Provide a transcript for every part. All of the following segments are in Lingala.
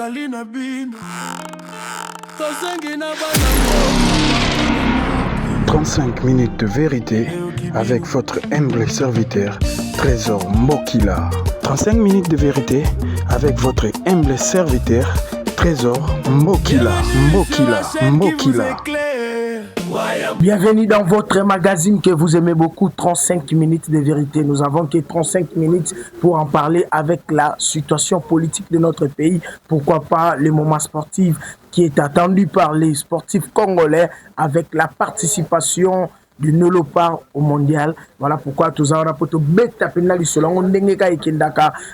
35 minutes de vérité avec votre humble serviteur, Trésor Mbokila. 35 minutes de vérité avec votre humble serviteur, Trésor Mbokila. Mbokila. Bienvenue dans votre magazine que vous aimez beaucoup, 35 minutes de vérité. Nous avons que 35 minutes pour en parler avec la situation politique de notre pays. Pourquoi pas le moment sportif qui est attendu par les sportifs congolais avec la participation du Nolopar au mondial. Voilà pourquoi tous en rapport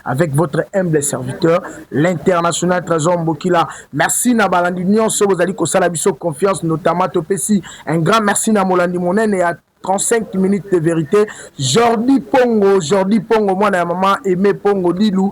avec votre humble serviteur, l'international Trésor Mbokila. Merci na balandi nyonso bozali ko sala biso confiance, notamment Topesi. Un grand merci na Molandi Monen et à 35 minutes de vérité. Jordi Pongo, moi na maman Aimé Pongo Dilou,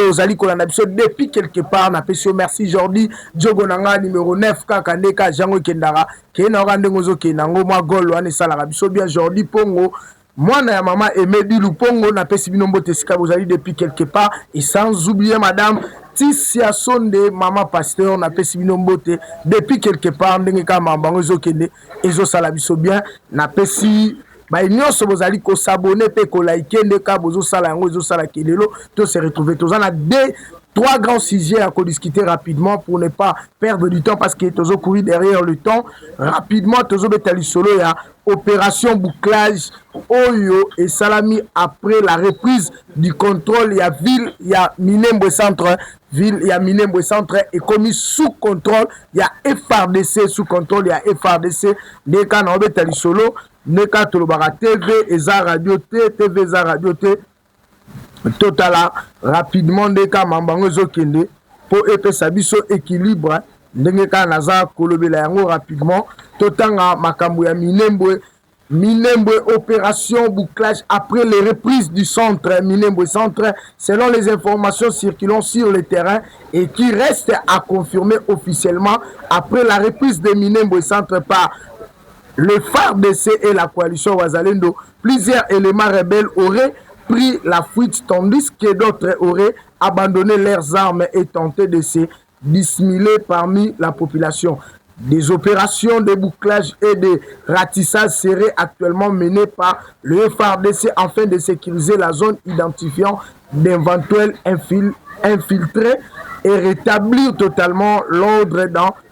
ozali kolanda biso depuis quelque part na pesio. Merci Jordi. Diogo nanga numéro 9 kaka ndeka jango kendara kena rande ngozo kenango mwa gol wana sala biso bien. Jordi Pongo, moi na maman Aimé Dilou Pongo na pesi binombo tesika bozali depuis quelque part, et sans oublier madame Tissia Sonde, maman pasteur, na pesi binombote depuis quelque part ndenge ka mambango ezokende ezosala biso bien. Na pesi ba nyonso bozali ko s'abonner pe ko like ndeka bozosala yango ezosala kelelo to se retrouver tous en a deux trois grands sujets à discuter rapidement pour ne pas perdre du temps, parce que tozo courir derrière le temps. Rapidement tozo betali solo ya opération bouclage Oyo et Salami après la reprise du contrôle. Il y a ville, il y a Minembwe Centre, ville, il y a Minembwe Centre est commis sous contrôle. Il y a FRDC sous contrôle, il y a FRDC. Neka na betali solo, neka tolobara TV eza radio TV eza radio T. Totala rapidement ndeka mambango ezokende po epesa biso équilibre ndenge ka naza kolobela yango rapidement. Totanga makambo ya Minembwe opération bouclage après les reprises du centre Minembwe Centre, selon les informations circulant sur le terrain et qui restent à confirmer officiellement après la reprise de Minembwe Centre par le FARDC et la coalition Wazalendo. Plusieurs éléments rebelles auraient pris la fuite tandis que d'autres auraient abandonné leurs armes et tenté de se dissimuler parmi la population. Des opérations de bouclage et de ratissage seraient actuellement menées par le FARDC afin de sécuriser la zone, identifiant d'éventuels infiltrés et rétablir totalement l'ordre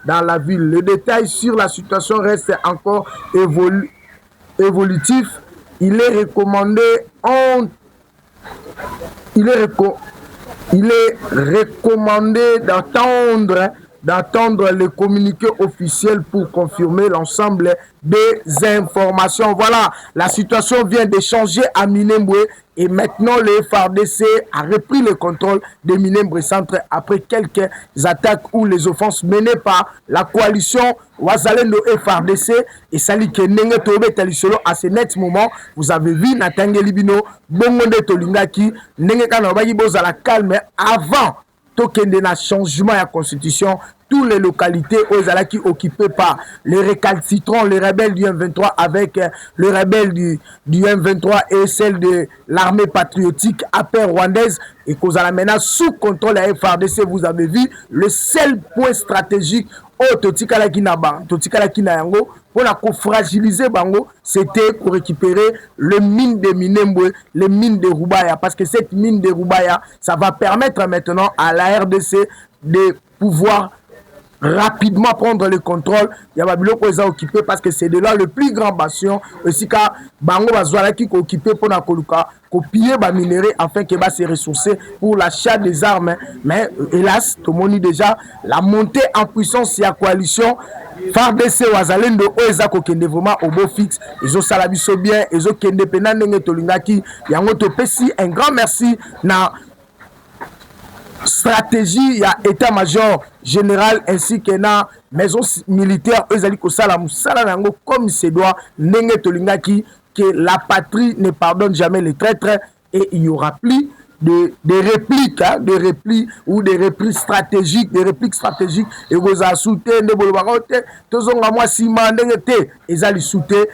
dans la ville. Le détail sur la situation reste encore évolutif. Il est recommandé d'attendre les communiqués officiels pour confirmer l'ensemble des informations. Voilà, la situation vient de changer à Minembwe et maintenant le FARDC a repris le contrôle de Minembwe Centre après quelques attaques ou les offenses menées par la coalition Wazalendo et FARDC. Et Sali Kenenge Tobe Talisolo à ce net moment, vous avez vu Natangue Libino, Bongonde Tolingaki, Nenge Kanobagi Bozala calme avant tokende na changement à constitution. Toutes les localités qui occupées par les récalcitrants, les rebelles du M23 avec le rebelle du M23 et celle de l'armée patriotique APR rwandaise, et qu'on a la menace sous contrôle à FARDC. Vous avez vu le seul point stratégique au Totikala Kinayango pour la fragiliser Bango, c'était pour récupérer le mine de Minembwe, le mine de Rubaya, parce que cette mine de Rubaya, ça va permettre maintenant à la RDC de pouvoir rapidement prendre le contrôle. Il y a Babiloko qui est occupé parce que c'est de là le plus grand bastion. Aussi car Bango Bazwala qui est occupé pour la Koluka, copier ba minerai afin que va se ressourcer pour l'achat des armes. Mais hélas, tout le monde déjà la montée en puissance de la coalition FARDC Wazalendo Oeza kokende vraiment au beau fixe. Ils ont salabiso bien, ils ont kende penandenge tolingaki. Yango topesi un grand merci na stratégie, il y a état-major général ainsi que na maison militaire ezali ko sala musala nango comme se doit ndenge tolingaki, que la patrie ne pardonne jamais les traîtres, et il y aura plus de répliques, de répliques ou des répliques stratégiques, et vous a soutenu de bolobarote tozonga moi sima ndenge te ezali soutenu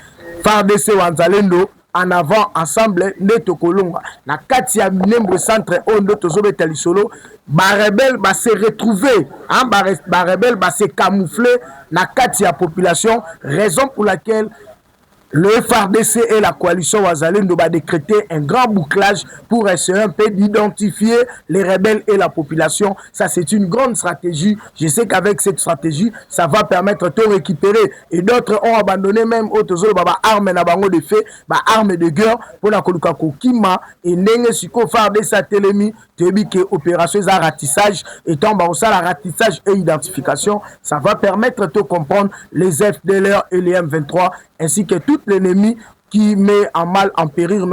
FARDC Wazalendo en avant ensemble nde tokolonga na kati ya Minembwe centre oyo nde tozobeta lisolo barebelle base retrouver hein, barebelle base camoufler na kati ya population, raison pour laquelle le FARDC et la coalition Wazalendo va décréter un grand bouclage pour essayer un peu d'identifier les rebelles et la population. Ça, c'est une grande stratégie. Je sais qu'avec cette stratégie, ça va permettre de récupérer. Et d'autres ont abandonné même autres armes de fait, armes de guerre pour la Kolukako Kima et Nenge Siko FARDC à Télémi. Que opération à ratissage étant ça la ratissage et identification, ça va permettre de comprendre les FDLR et les M23 ainsi que tout l'ennemi qui met en mal, en péril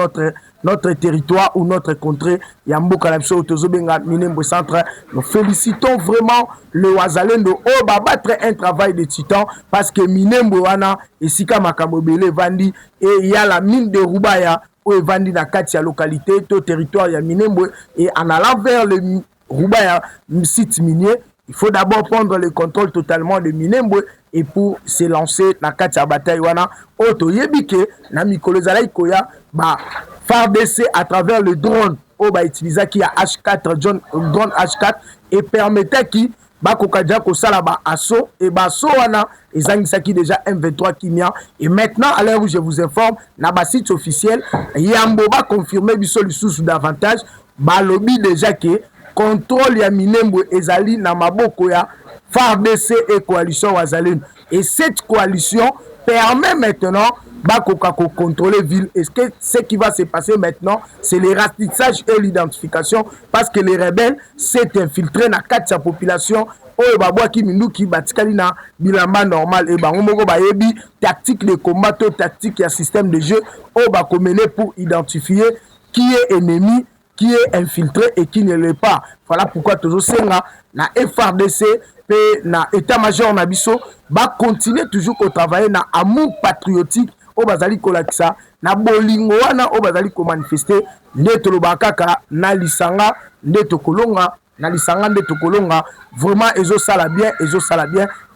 notre territoire ou notre contrée. Yambo Kalapso Tozobenga Minembwe Centre. Nous félicitons vraiment le Wazalendo au battre un travail de titan parce que Minembwe Wana et Sika Makabobele Vandi et il y a la mine de Rubaya où Vandi na kati ya localité, tout territoire ya Minembwe et en allant vers le Rubaya site minier, il faut d'abord prendre le contrôle totalement de Minembwe et pour se lancer na kati ya bataille wana auto yebike na mikolo zalai koya ba FARDC à travers le drone au ba utiliser qui a H4 drone H4 et permettait qui ba kokadia ko sala ba asso et ba so wana ezangisaki déjà M23 Kimia et maintenant à l'heure où je vous informe na ba site officiel Yambo ba confirmer biso lisusu davantage ba lobby déjà que contrôle ya Minembwe ezali na maboko ya FARDC et coalition Wazalendo et cette coalition permet maintenant Bakokako contrôler ville. Et ce qui va se passer maintenant, c'est le ratissage et l'identification parce que les rebelles s'est infiltrés dans la population. Oyo babwa ki mindu ki batikali na bilamba normal et bango moko bayebi tactique de combat, tactique et système de jeu oyo bakomene pour identifier qui est ennemi, qui est infiltré et qui ne l'est pas. Voilà pourquoi toujours senga na FARDC pe na état-major na biso ba continuer toujours ko travailler na amour patriotique o bazali kolakisa na bolingo wana o bazali ko manifester nde tolobaka kaka na lisanga nde tokolonga na lisanga nde tokolonga vraiment ezo sala bien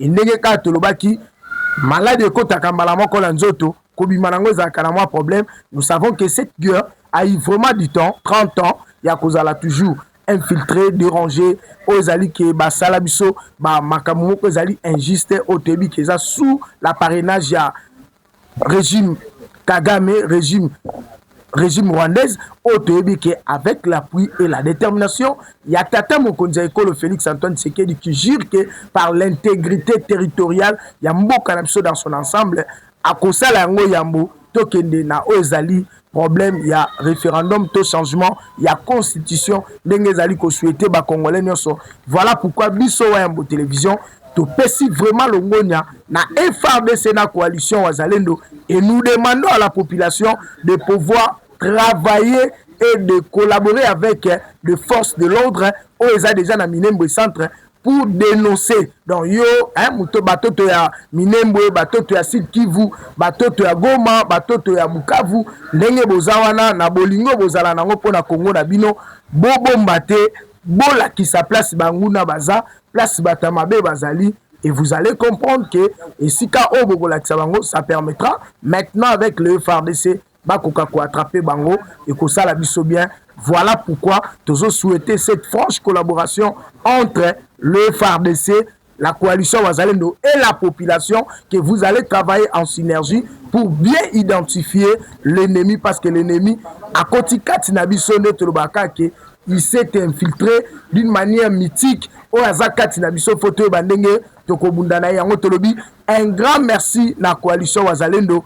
et ndenge ka tolobaki malade ekotaka mbala moko la nzoto kobima nango ezalaka na mwa problème. Nous savons que cette guerre a eu vraiment du temps 30 ans ya kozala toujours infiltré, dérangé, ozali ke basala biso ba makambo moko ezali injuste au tebi ke za sous la parrainage ya régime Kagame, régime rwandaise, au tebi ke avec l'appui et la détermination, il y a Tata Mokonzi Ekolo Félix Antoine Tshisekedi qui jure que par l'intégrité territoriale, il y a mboka na biso dans son ensemble, a kosala yango yambo tokende na ozali problème, il y a référendum, tout changement, il y a constitution, n'engezali ko souhaiter ba congolais nyonso. Voilà pourquoi biso wa télévision to pesi vraiment le ngonya na FARDC na coalition Wazalendo et nous demandons à la population de pouvoir travailler et de collaborer avec les forces de l'ordre où ils ont déjà na Minembwe centre pour dénoncer. Donc yo muto batoto ya Minembwe, batoto ya Sud Kivu, batoto ya Goma, batoto ya Bukavu, ndenge bozawana na bolingo bozala nango pona Congo na bino, bobo mbate, bola qui sa place banguna baza, place batamabe bazali. Et vous allez comprendre que et si ka obogola kisabango, ça permettra maintenant avec le FARDC bakokako attraper bango et que ça la biso bien. Voilà pourquoi nous avons souhaité cette franche collaboration entre le FARDC, la coalition Wazalendo et la population, que vous allez travailler en synergie pour bien identifier l'ennemi, parce que l'ennemi, à côté Katinabiso Netolobaka, il s'est infiltré d'une manière mythique. Un grand merci à la coalition Wazalendo,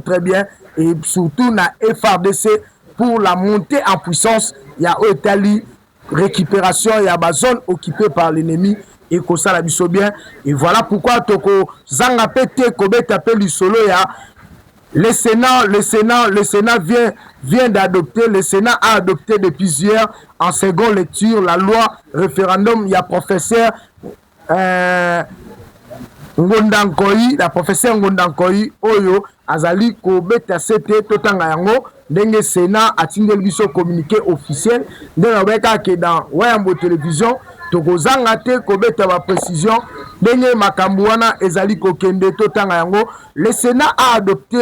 très bien, et surtout à FARDC pour la montée en puissance. Il y a Italie, récupération, il y a ma zone occupée par l'ennemi et que ça la biso bien. Et voilà pourquoi Toko Zanga Pete Kobe appelle du solo. Le Sénat vient d'adopter, le Sénat a adopté depuis hier en seconde lecture la loi référendum. Il y a professeur Ngondankoyi, la professeur Ngondankoyi Oyo Azali Kobeta Sete Totanga Yango. Ndenge Sénat a tingel biso communiqué officiel ndenge obeka ke dans Wayambo télévision tokozanga te kobeta ba précision ndenge makambo wana ezali kokende totanga yango. Le Sénat a adopté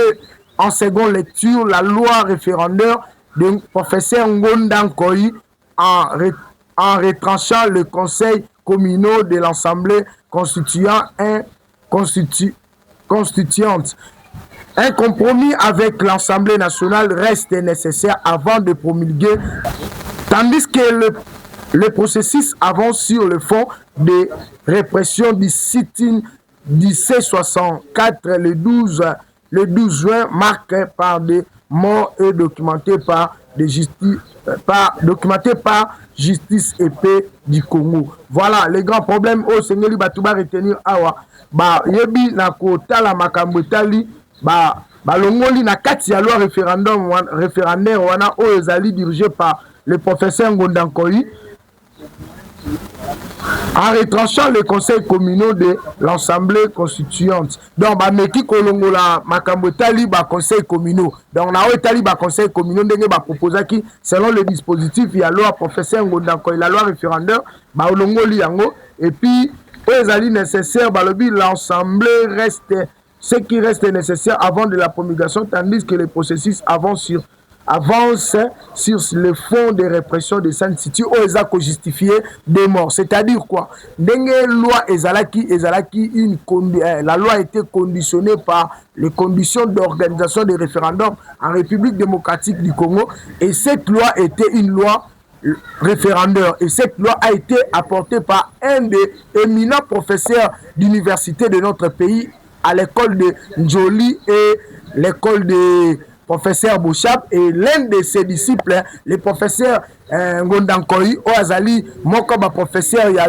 en seconde lecture la loi référendaire de professeur Ngonda Nkoyi en retranchant le conseil communal de l'Assemblée constituante. Un compromis avec l'Assemblée nationale reste nécessaire avant de promulguer, tandis que le processus avance sur le fond de répression du sit-in du C64 le 12 juin, marqué par des morts et documenté par Justice et Paix du Congo. Voilà les grands problèmes au Seigneur Batouba retenir awa ba yebi na kotala makambo tali ba longoli na kati ya loi référendaire wana oyo ezali dirigé par le professeur Ngonda Nkoyi en retranchant le conseil communal de l'Assemblée constituante. Donc, meki kolongola makambo tali ba conseil communal. Donc, na o tali ba conseil communal ndenge ba proposa ki selon le dispositif il y a loi professeur Ngonda Nkoyi la loi référendaire ba olongoli yango et puis ezali nécessaire ba lobi l'Assemblée reste ce qui reste nécessaire avant de la promulgation tandis que le processus avance sur le fond de répression de San City où ils ont justifié des morts. C'est-à-dire quoi? La loi a été conditionnée par les conditions d'organisation des référendums en République démocratique du Congo et cette loi était une loi référendaire et cette loi a été apportée par un des éminents professeurs d'université de notre pays à l'école de Njoli et l'école de professeur Bouchap et l'un de ses disciples, le professeur Ngonda Nkoyi, Oazali, Mokoba professeur, il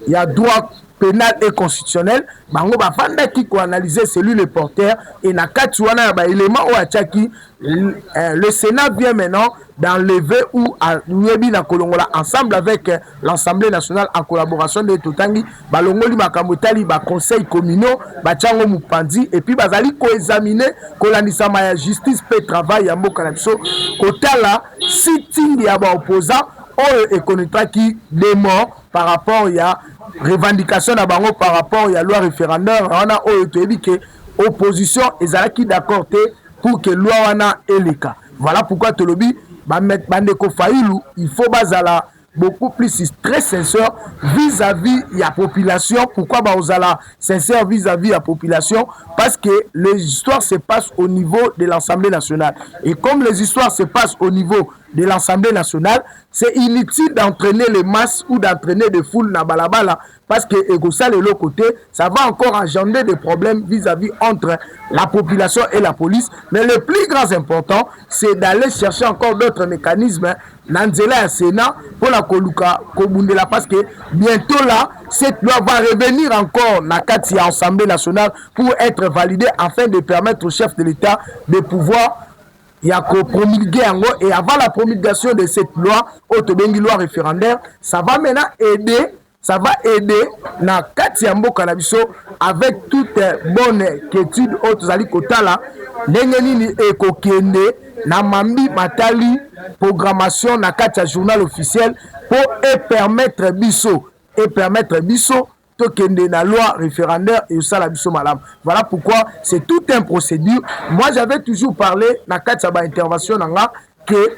y a droit pénal et constitutionnel, bango bafanda qui ko analyser celui le porteur et na kati wana ba élément o achaki le Sénat vient maintenant d'enlever ou à Nyebi na kolongola ensemble avec l'Assemblée nationale en collaboration de Totangi balongoli makamotali ba conseil communaux ba chango mupandi et puis bazali ko examiner ko landisa ma justice pe travail ya mboka na biso kotala sitting ya ba opposant o ekonitra ki des morts par rapport ya revendication na bango par rapport à la loi référendaire wana oyo toyebi ke opposition ezalaki d'accord te pour que loi wana eleka. Voilà pourquoi tolobi bandeko Fayulu il faut bazala beaucoup plus très sincère vis-à-vis la population. Pourquoi bazala sincère vis-à-vis la population? Parce que les histoires se passent au niveau de l'Assemblée nationale et comme les histoires se passent au niveau de l'Assemblée nationale, c'est inutile d'entraîner les masses ou d'entraîner des foules na balabala parce que ça de l'autre côté, ça va encore engendrer des problèmes vis-à-vis entre la population et la police. Mais le plus grand important, c'est d'aller chercher encore d'autres mécanismes Nanzela et Sénat pour la Koluka Kobundela parce que bientôt là, cette loi va revenir encore dans la Assemblée nationale pour être validée afin de permettre au chef de l'État de pouvoir il y a promulgué et avant la promulgation de cette loi, autobengi loi référendaire, ça va maintenant aider na kati mboka na biso avec toute bonne quiétude otozali kotala ndenge nini ekokende na mambi matali programmation na kati journal officiel pour permettre biso tokende na loi référendaire et ça la biso malam. Voilà pourquoi c'est tout un procédure. Moi j'avais toujours parlé na kati ba intervention nanga que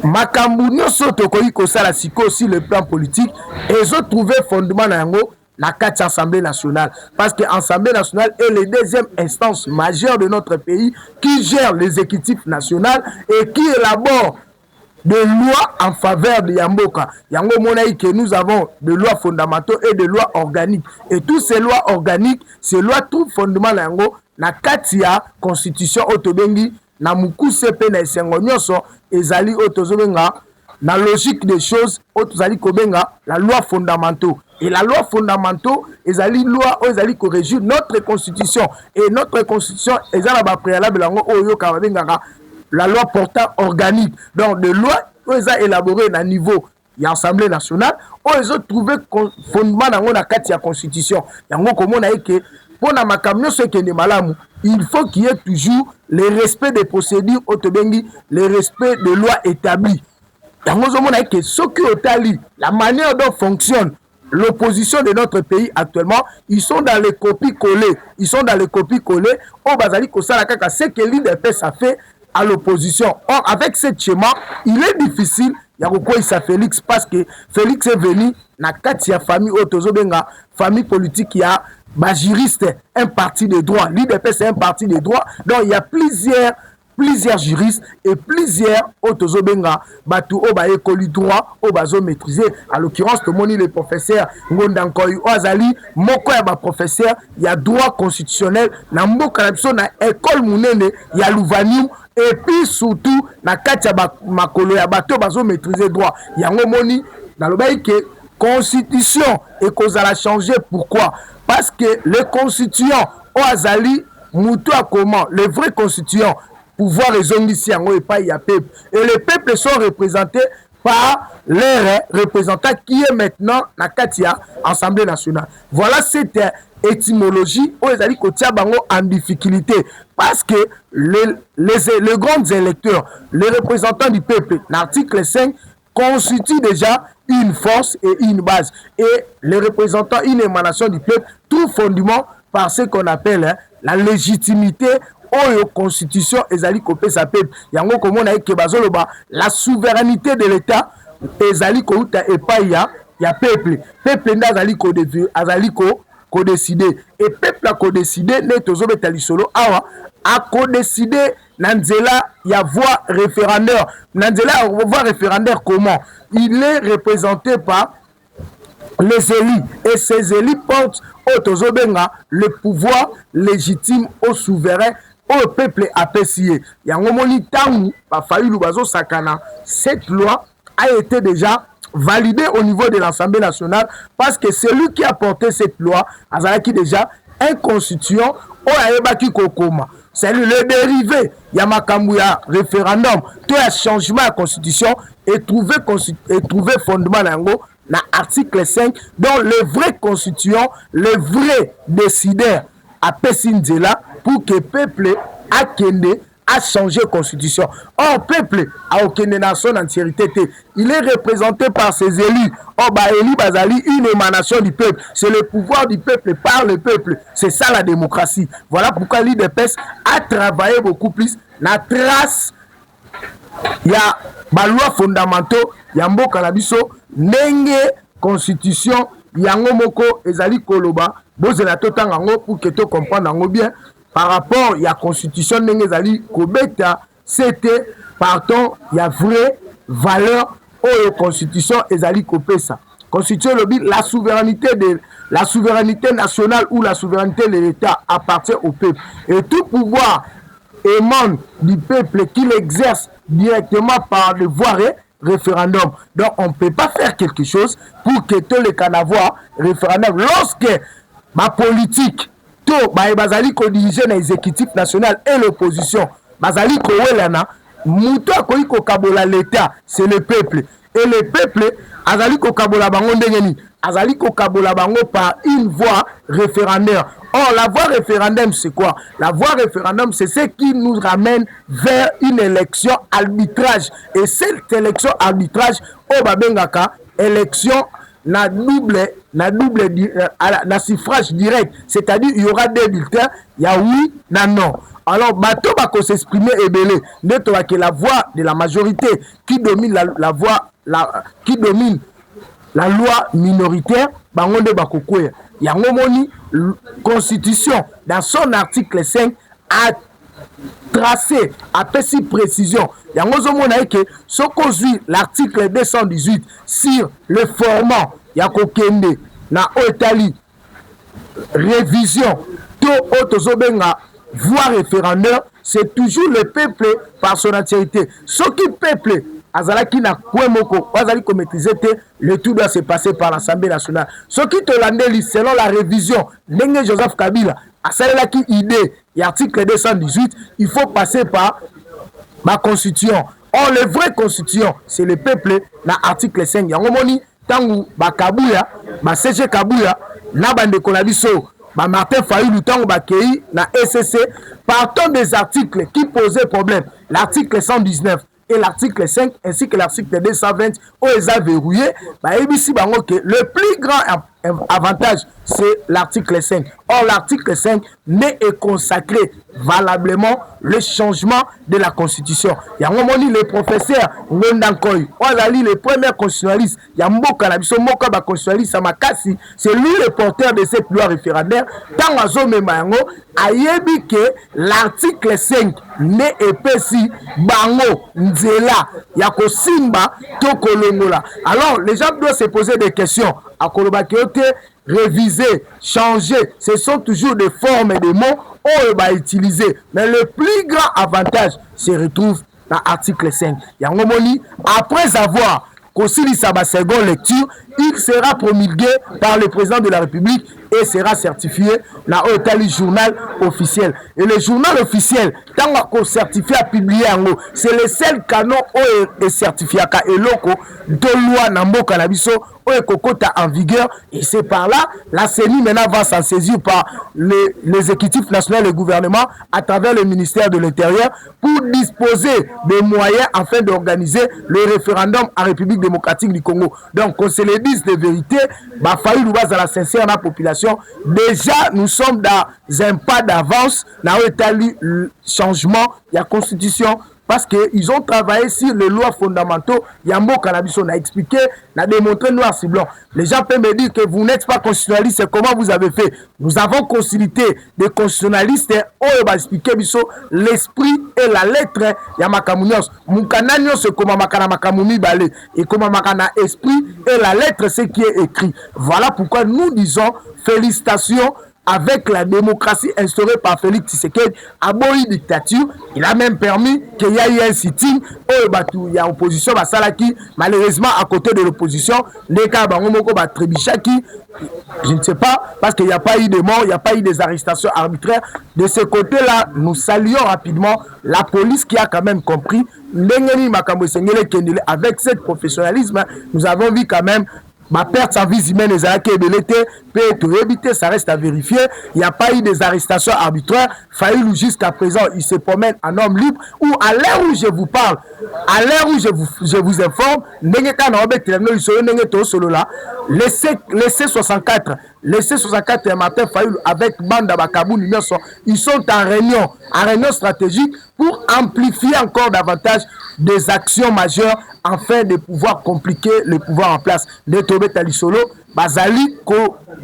makambu nyonso tokoki kosala siko aussi le plan politique et ils ont trouvé fondement na yango na kati Assemblée nationale parce que l'Assemblée nationale est la deuxième instance majeure de notre pays qui gère l'exécutif national et qui élabore des lois en faveur de Yamboka. Yango monaï que nous avons des lois fondamentaux et des lois organiques. Et toutes ces lois organiques, ces lois trouvent fondement na yango na katia constitution otobengi na mukuse pe na esengo nyonso ezali otozobenga na logique des choses otozali kobenga la loi fondamentaux. Et la loi fondamentaux ezali loi ezali ko régir notre constitution et notre constitution ezala ba préalable yango oyo ka benga la loi portant organique. Donc, des lois ont élaborées à niveau de l'Assemblée nationale, ils ont trouvé fondement dans la Constitution. Il faut qu'il y ait toujours le respect des procédures, le respect des lois établies. La manière dont fonctionne l'opposition de notre pays actuellement, ils sont dans les copies-collées. Ils sont dans les copies-collées. Au Bazali Kosala Kaka, c'est que l'IDPS a fait à l'opposition. Or, avec ce schéma, il est difficile. Il y a quoi il Félix parce que Félix est venu na katia famille Otozobenga, famille politique qui a juriste, un parti de droit. L'IDPS c'est un parti de droit. Donc il y a plusieurs juristes et plusieurs Otozobenga batu oba école droit obazo maîtriser. À l'occurrence, tout le monde les professeurs Ngondankoy Ozali, moko ya ba professeur, il y a droit constitutionnel na mboka na na école munene, il y a Louvanium. Et puis surtout, na katia makolo ya bato bazo maîtriser droit. Yango moni dans le bail que constitution et cause à la changer. Pourquoi? Parce que les constituants au Azali, Moutou a comment? Les vrais constituants, pouvoir raisonner ici en haut et pas il y a peuple. Et les peuples sont représentés par leurs représentants qui est maintenant la Katia Assemblée nationale. Voilà cette étymologie où les Bango en difficulté parce que les grands électeurs, les représentants du peuple, l'article 5 constitue déjà une force et une base. Et les représentants, une émanation du peuple, tout fondement par ce qu'on appelle la légitimité ou constitution ezali kopé sa peuple. Yango komona ke bazoloba la souveraineté de l'État ezali ko uta epaya ya peuple. Peuple ndazali ko ko décider et peuple a ko décider ne tozobeta lisolo awa a ko décider nanzela ya voix référendaire. Nanzela ya voix référendaire comment? Il est représenté par les élus et ces élus portent au tozobenga le pouvoir légitime au souverain au peuple apprécié. Yango moni tangu ba fayilu bazo sakana, cette loi a été déjà validée au niveau de l'Assemblée nationale parce que celui qui a porté cette loi azalaki déjà un constituant au ayebaki kokoma. C'est le dérivé yamakambu ya référendum to ya changement de constitution et trouver fondement nango na article 5 dont le vrai constituant, le vrai décideur a Pessinzela pour que le peuple a kende a changé la constitution. Or, le peuple a aucune dans son entièreté. Il est représenté par ses élus. Or, Eli Bazali, une émanation du peuple. C'est le pouvoir du peuple par le peuple. C'est ça la démocratie. Voilà pourquoi l'IDPS a travaillé beaucoup plus. La trace, il y a des lois fondamentaux, il y a mboka na biso, nenge constitution, yango moko ezali koloba, bozela totanga ngo pour que to comprendre ngo bien. Par rapport à la constitution de Zali Kobeta, c'était, pardon, il y a vraie valeur au la constitution Zali Kopesa. Constitution la souveraineté nationale ou la souveraineté de l'État appartient au peuple. Et tout pouvoir émane du peuple qui l'exerce directement par le voie référendum. Donc on ne peut pas faire quelque chose pour que tous les canavois référendum. Lorsque ma politique bazali ko diriger na exécutif national et l'opposition bazali ko welana muto akoyi ko kabola l'État, c'est le peuple et le peuple azali ko kabola bango ndengeni azali ko kabola bango par une voix référendaire. Or la voix référendum c'est quoi? La voix référendum c'est ce qui nous ramène vers une élection arbitrage et cette élection arbitrage o babengaka élection na suffrage direct, c'est-à-dire il y aura des bulletins, il y a oui, non. Alors bato bako s'exprimer ebele, neto que la voix de la majorité qui domine qui domine la loi minoritaire, bangonde bako kwe. Yango moni constitution dans son article 5 a tracé à petite précision. Yango zomona que ce qu'ozui l'article 218 sur le format yakokende na otali révision to otozobenga voix référendaire, c'est toujours le peuple par son entièreté. Ce qui peuple azalaki na kwemoko azali ko maîtriser le tout doit se passer par l'Assemblée nationale. Ce qui te landeli selon la révision ndenge Joseph Kabila asalelaki idée et article 218, il faut passer par ma constitution. Or le vrai constitution c'est le peuple na article 5 yango moni tangu bakabuya baseche kabuya na bandeko na biso ba Martin Fayulu tangu bakei na SCC partant des articles qui posaient problème, l'article 119 et l'article 5 ainsi que l'article 220 où ils ont verrouillé ba ebisi bango que le plus grand avantage, c'est l'article 5. Or, l'article 5 n'est consacré valablement le changement de la Constitution. Il y a un moment le professeur Ngondankoy, le premier constitutionnaliste, il y a Mboka Nabiso Moka constitutionnaliste Makasi, c'est lui le porteur de cette loi référendaire. Tant à Zomemango, ayebi que l'article 5 n'est épais bango nzela yako simba to kolongola. Alors les gens doivent se poser des questions. À Kolobakiote, réviser, changer, ce sont toujours des formes et des mots on va utiliser. Mais le plus grand avantage se retrouve dans l'article 5. Yangomoni, après avoir consigné sa seconde lecture, il sera promulgué par le président de la République et sera certifié dans le journal officiel. Et le journal officiel, tant qu'on certifie à publier en haut, c'est le seul canon est certifié à Eloko de loi Nambo Canabiso en vigueur. Et c'est par là, la CENI maintenant va s'en saisir par l'exécutif national et le gouvernement à travers le ministère de l'Intérieur pour disposer des moyens afin d'organiser le référendum en République démocratique du Congo. Donc, on se le dise de vérité, bah, failli nous base à la sincère de la population. Déjà, nous sommes dans un pas d'avance dans le changement de la Constitution parce qu'ils ont travaillé sur les lois fondamentaux. Yambo Cannabis, on a expliqué, on a démontré noir sur blanc. Les gens peuvent me dire que vous n'êtes pas constitutionnaliste, comment vous avez fait? Nous avons consulté des constitutionnalistes, on va expliquer l'esprit et la lettre Yamakamunios. Moukananios, c'est comme Makana Makamuni Balé, et comme Makana esprit et la lettre, c'est qui est écrit. Voilà pourquoi nous disons félicitations avec la démocratie instaurée par Félix Tshisekedi, aboli dictature. Il a même permis qu'il y ait eu un sitting où il y a opposition, malheureusement à côté de l'opposition, les cas je ne sais pas, parce qu'il n'y a pas eu de morts, il n'y a pas eu des arrestations arbitraires. De ce côté-là, nous saluons rapidement la police qui a quand même compris. Avec ce professionnalisme, nous avons vu quand même ma perte en vie humaine de l'été peut être évitée, ça reste à vérifier. Il n'y a pas eu des arrestations arbitraires. Faïlou jusqu'à présent, il se promène en homme libre. Ou à l'heure où je vous parle, à l'heure où je vous informe, les C64, les C64 et Martin Fayoulou avec Banda Bakabou, ils sont en réunion stratégique pour amplifier encore davantage des actions majeures afin de pouvoir compliquer le pouvoir en place. Les Tobé Talisolo, Bazali,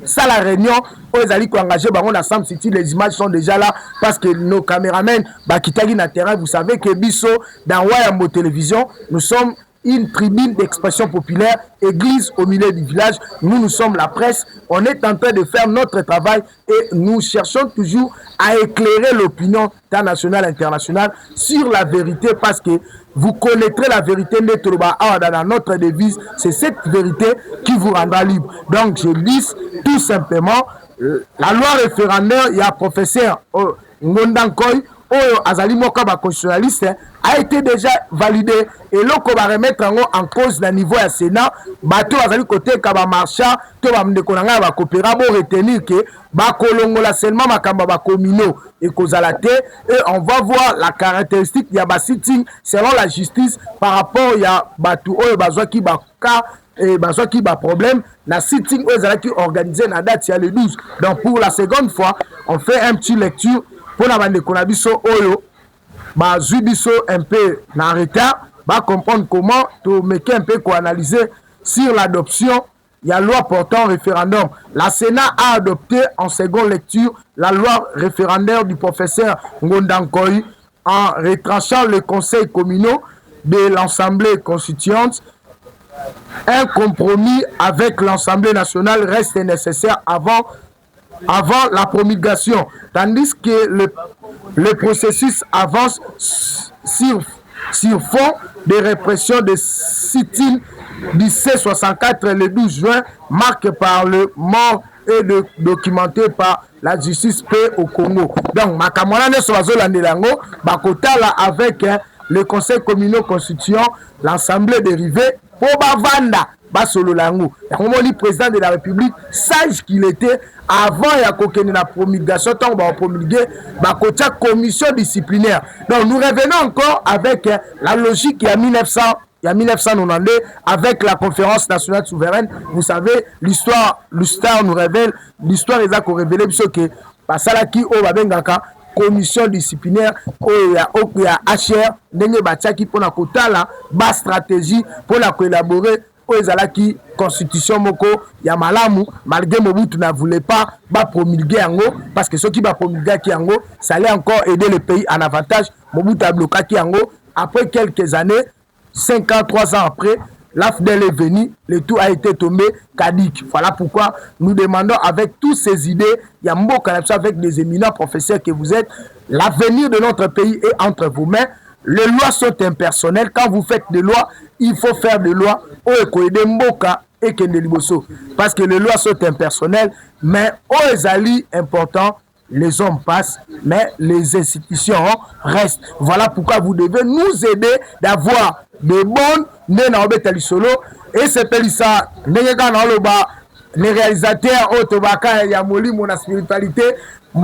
ça la réunion, ils allaient engager dans Sam City, les images sont déjà là parce que nos caméramens, Bakitagi na terrain, vous savez que Bisso, dans Wayambo Télévision, nous sommes une tribune d'expression populaire, église au milieu du village. Nous sommes la presse. On est en train de faire notre travail et nous cherchons toujours à éclairer l'opinion nationale et internationale sur la vérité parce que vous connaîtrez la vérité dans notre devise. C'est cette vérité qui vous rendra libre. Donc, je lis tout simplement la loi référendaire. Il y a professeur Ngondankoy, Azali Moka constitutionnaliste, a été déjà validé et l'on va remettre en cause le niveau à Sénat. Bateau Azali côté Kaba Marcha, to va me konanga va coopérer pour retenir que Bakolongola seulement Makamba Bakomino et Kozalate et on va voir la caractéristique ya ba sitting selon la justice par rapport ya Batou Bazwa qui Baka et Bazwa qui ba problème la sitting qui organisé la date le 12. Donc pour la seconde fois, on fait un petit lecture pour la bande Konabiso Oyo. Bah, Zubiso un peu en retard, bah comprendre comment tout mettre un peu analyser sur l'adoption. Il y a loi portant référendum. La Sénat a adopté en seconde lecture la loi référendaire du professeur Ngondankoy en retranchant le conseil communal de l'Assemblée constituante. Un compromis avec l'Assemblée nationale reste nécessaire avant la promulgation, tandis que le processus avance sur fond de répression des sit-ins du C64 le 12 juin, marqué par le mort et documenté par la justice paix au Congo. Donc, Makamwana Soazolandelango, Bakotala avec le conseil communal constituant l'Assemblée dérivée, pour Bavanda. Basolo Lango, le président de la République, sage qu'il était avant la promulgation, tant qu'on va promulguer la commission disciplinaire. Donc nous revenons encore avec la logique qui est 1900 il y a 1992, avec la conférence nationale souveraine, vous savez, l'histoire nous révèle, l'histoire est révélée que Basalaki o Babengaka, commission disciplinaire il y a HR, ndenge batiaki pona kotala ba stratégie pona collaborer ezalaki constitution moko ya malamu malgré Mobutu ne voulait pas promulguer yango parce que ceux qui promulguer yango ça allait encore aider le pays en avantage. Mobutu a bloqué yango après quelques années, 5 ans, 3 ans après, l'AFDEL est venu, le tout a été tombé caduc. Voilà pourquoi nous demandons avec toutes ces idées, il y a beaucoup avec des éminents professeurs que vous êtes, l'avenir de notre pays est entre vos mains. Les lois sont impersonnelles. Quand vous faites des lois, il faut faire des lois parce que les lois sont impersonnelles, mais aux ezali important. Les hommes passent, mais les institutions restent. Voilà pourquoi vous devez nous aider d'avoir de bonnes solo. Et c'est ça, les réalisateurs, Yamoli, mon spiritualité,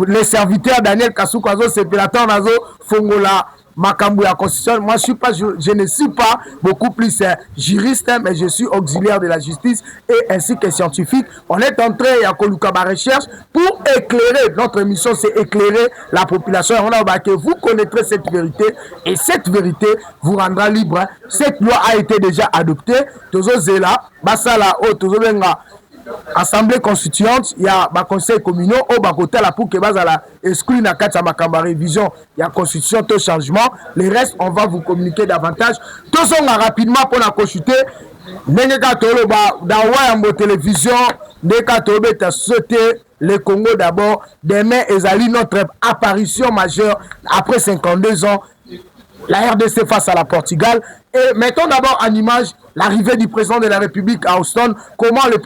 les serviteurs Daniel Kasoukazo, c'est Pilaton Nazo, Fongola, Makambu la Constitution. Moi, je ne suis pas beaucoup plus juriste, mais je suis auxiliaire de la justice et ainsi que scientifique. On est entré à Kolukaba Recherche pour éclairer. Notre mission, c'est éclairer la population. On a que vous connaîtrez cette vérité et cette vérité vous rendra libre. Cette loi a été déjà adoptée. Tozo Zela, Basala, Tozo Benga. Assemblée constituante, il y a un conseil communal, au côté la pour que bazala exclu na kata makamba révision, il y a constitution tout changement, les restes on va vous communiquer davantage. Tous on a rapidement pour la consulter. Nenga tolo ba dans Wayambo télévision, neka tobe ta sauter le Congo d'abord, demain ezali notre apparition majeure après 52 ans. La RDC face à la Portugal. Et mettons d'abord en image l'arrivée du président de la République à Houston, comment le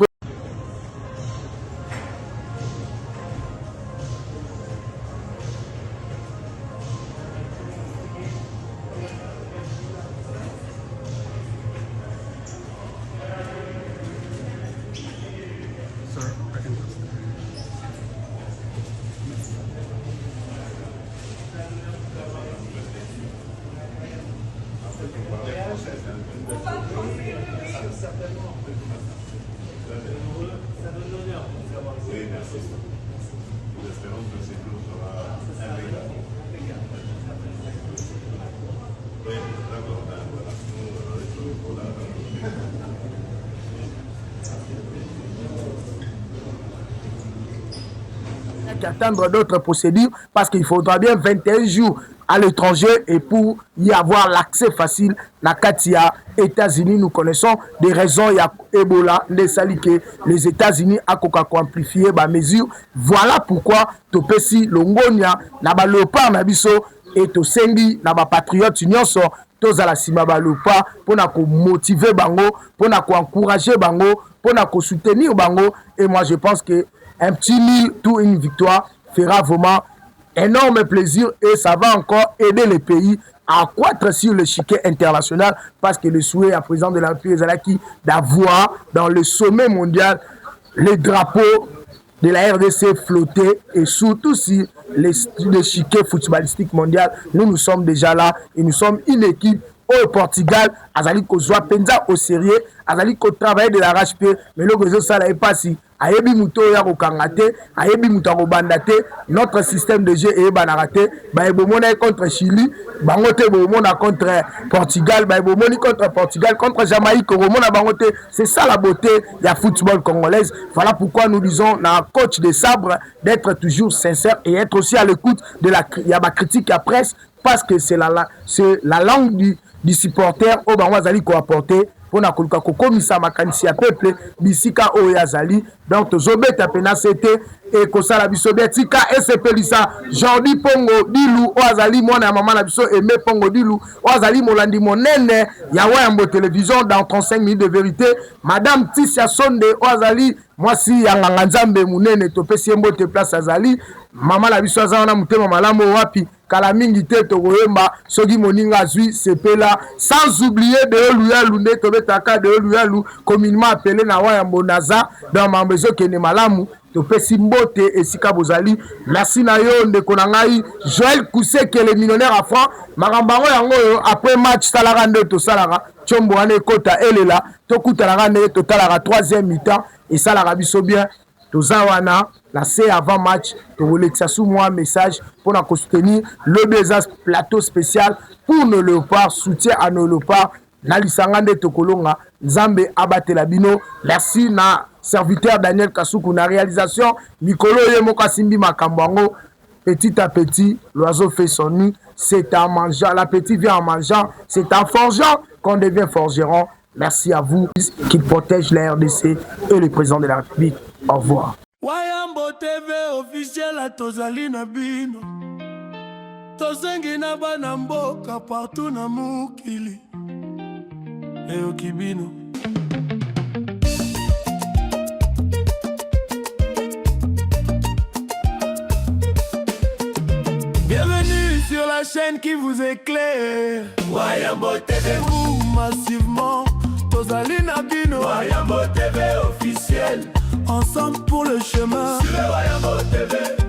attendre d'autres procédures parce qu'il faudra bien 21 jours à l'étranger et pour y avoir l'accès facile na Katia États-Unis. Nous connaissons des raisons, il y a Ebola, les États-Unis a amplifié ma mesure. Voilà pourquoi Topesi Longonia na ba léopard na biso et Tosengi na ba patriote nyonso toza la sima ba léopard pour na ko motiver bango, pour na ko encourager bango, pour na ko soutenir bango. Et moi je pense que un petit 1000 tout une victoire fera vraiment énorme plaisir et ça va encore aider le pays à croître sur le chiquet international parce que le souhait à président de la République d'avoir dans le sommet mondial les drapeaux de la RDC flotter et surtout si le chiquet footballistique mondial. Nous sommes déjà là et nous sommes une équipe au Portugal. Azali ko joie penza au sérieux, azali ko travailler de l'arrache-pied, mais le réseau ça n'est pas si. Ayebi muto ya ko kangate, ayebi muto ko bandate, notre système de jeu est banarate, ba ebomona contre Chili, bangote bomona contre Portugal, ba ebomoni contre Portugal, contre Jamaïque, bomona bangote, c'est ça la beauté du football congolaise. Voilà pourquoi nous disons na coach de sabre d'être toujours sincère et être aussi à l'écoute de la critique à presse parce que c'est la langue du supporter au banwazali ko apporter pour na koluka ko komisa makanisi ya peuple bisika o yazali donc tozobeta pena c'était et ko sala biso betika esepelisa Jordi Pongo Dilu o azali mwana ya mama na biso Aimé Pongo Dilu o azali molandi monene ya Wayambo télévision dans 35 minutes de vérité. Madame Tissia Sonde o azali mwasi ya nganga nzambe munene topesi mbote place azali mama na biso azana mutema malamu wapi kala mingi te tokoyemba soki moninga azwi sepela sans oublier de Luyalu nde tobetaka de Luyalu communément appelé na Wayambo naza dans mambezo kene malamu topesi mbote esika bozali. Merci na yo ndeko na ngai Joël Kouseke le millionnaire à franc makambo yango après match salaka nde to salaka tchombo ane ekota elela tokutanaka nde totalaka troisième mi-temps esalaka biso bien toza wana la C avant match tokolekisa sous moi message pour na soutenir le Bezas plateau spécial pour nos léopards, soutien à nos léopards. Na lisanga nde tokolonga Nzambe abatela bino. Merci na serviteur Daniel Kasuku na réalisation Mikolo Yemoko Simbi Makambango. Petit à petit, l'oiseau fait son nid. C'est en mangeant, l'appétit vient en mangeant. C'est en forgeant qu'on devient forgeron. Merci à vous qui protège la RDC et le président de la République. Au revoir. Wayambo TV officiel à Tozali na bino. Tozengi na bana mboka partout na mukili. Eo kibino. Bienvenue sur la chaîne qui vous éclaire. Wayambo TV. Vous massivement. Tozali na bino. Wayambo TV officiel. Ensemble pour le chemin. Sur Wayambo TV.